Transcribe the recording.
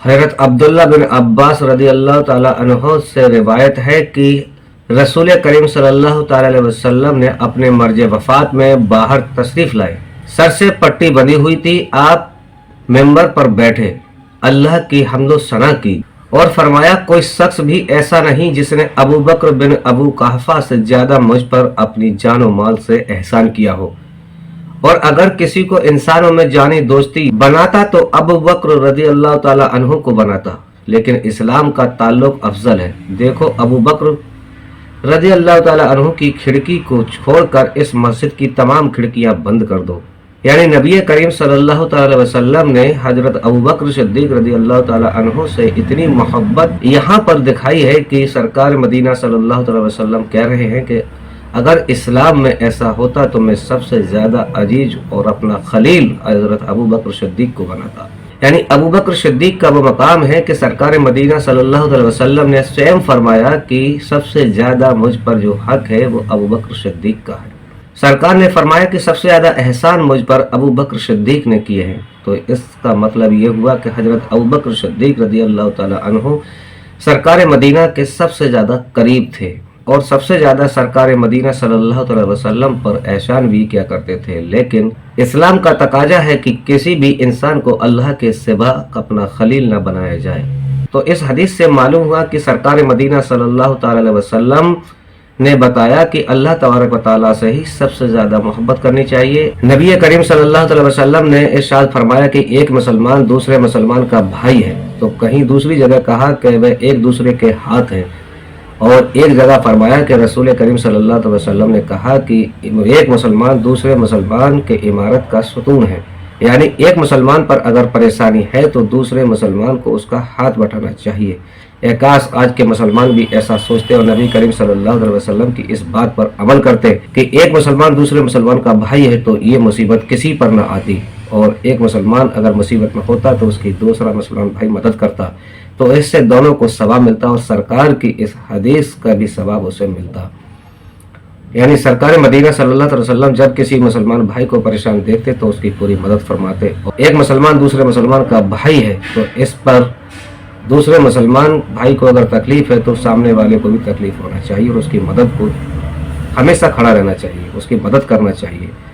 हज़रत अब्दुल्ला बिन अब्बास रज़ी अल्लाह ताला अन्हो से रिवायत है कि रसूल करीम सल्लल्लाहु ताला अलैहि वसल्लम ने अपने मर्ज वफ़ात में बाहर तशरीफ़ लाए। सर से पट्टी बंधी हुई थी। आप मेंबर पर बैठे, अल्लाह की हम्दो सना की और फरमाया, कोई शख्स भी ऐसा नहीं जिसने अबू बकर बिन अबू कहफा से ज़्यादा मुझ पर अपनी जान और माल से एहसान किया हो, और अगर किसी को इंसानों में जानी दोस्ती बनाता तो अबू बकर रज़ी अल्लाह ताला अन्हु को बनाता, लेकिन इस्लाम का ताल्लुक अफजल है। देखो, अबू बकर रज़ी अल्लाह ताला अन्हु की खिड़की को छोड़कर इस मस्जिद की तमाम खिड़कियां बंद कर दो। यानी नबी करीम सल्लल्लाहु ताला वसल्लम ने हजरत अबू बकर सिद्दीक रज़ी अल्लाह ताला अन्हु से इतनी मोहब्बत यहाँ पर दिखाई है कि सरकार मदीना सल्लल्लाहु ताला वसल्लम कह रहे हैं कि अगर इस्लाम में ऐसा होता तो मैं सबसे ज़्यादा अजीज और अपना खलील हज़रत अबू बकर सिद्दीक को बनाता। यानी अबू बकर सिद्दीक का वो मकाम है कि सरकार मदीना सल्लल्लाहु अलैहि वसल्लम ने स्वयं फरमाया कि सबसे ज़्यादा मुझ पर जो हक है वो अबू बकर सिद्दीक का है। सरकार ने फरमाया कि सबसे ज़्यादा एहसान मुझ पर अबू बकर सिद्दीक ने किए हैं। तो इसका मतलब ये हुआ कि हज़रत अबू बकर सिद्दीक रज़ी अल्लाह ताला अन्हु सरकार मदीना के सबसे ज़्यादा करीब थे और सबसे ज़्यादा सरकार मदीना सल्लल्लाहु अलैहि वसल्लम पर एहसान भी किया करते थे। लेकिन इस्लाम का तकाजा है कि किसी भी इंसान को अल्लाह के सिवा अपना खलील न बनाया जाए। तो इस हदीस से मालूम हुआ कि सरकार मदीना सल्लल्लाहु अलैहि वसल्लम ने बताया कि अल्लाह तबारक व तआला से ही सबसे ज़्यादा मोहब्बत करनी चाहिए। नबी करीम सल्लल्लाहु अलैहि वसल्लम ने इरशाद फरमाया कि एक मुसलमान दूसरे मुसलमान का भाई है। तो कहीं दूसरी जगह कहा कि वह एक दूसरे के हाथ हैं, और एक जगह फरमाया कि रसूल करीम सल्लल्लाहु अलैहि वसल्लम ने कहा कि एक मुसलमान दूसरे मुसलमान के इमारत का सुतून है। यानी एक मुसलमान पर अगर परेशानी है तो दूसरे मुसलमान को उसका हाथ बटाना चाहिए। काश आज के मुसलमान भी ऐसा सोचते और नबी करीम सल्लल्लाहु अलैहि वसल्लम की इस बात पर अमल करते कि एक मुसलमान दूसरे मुसलमान का भाई है तो ये मुसीबत किसी पर न आती, और एक मुसलमान अगर मुसीबत में होता तो उसकी दूसरा मुसलमान भाई मदद करता। तो इससे दोनों को सवाब मिलता और सरकार की इस हदीस का भी सवाब उसे मिलता। यानी सरकार मदीना सल्लल्लाहु अलैहि वसल्लम जब किसी मुसलमान भाई को परेशान देखते तो उसकी पूरी मदद फरमाते। और एक मुसलमान दूसरे मुसलमान का भाई है तो इस पर दूसरे मुसलमान भाई को अगर तकलीफ है तो सामने वाले को भी तकलीफ होना चाहिए और उसकी मदद को हमेशा खड़ा रहना चाहिए, उसकी मदद करना चाहिए।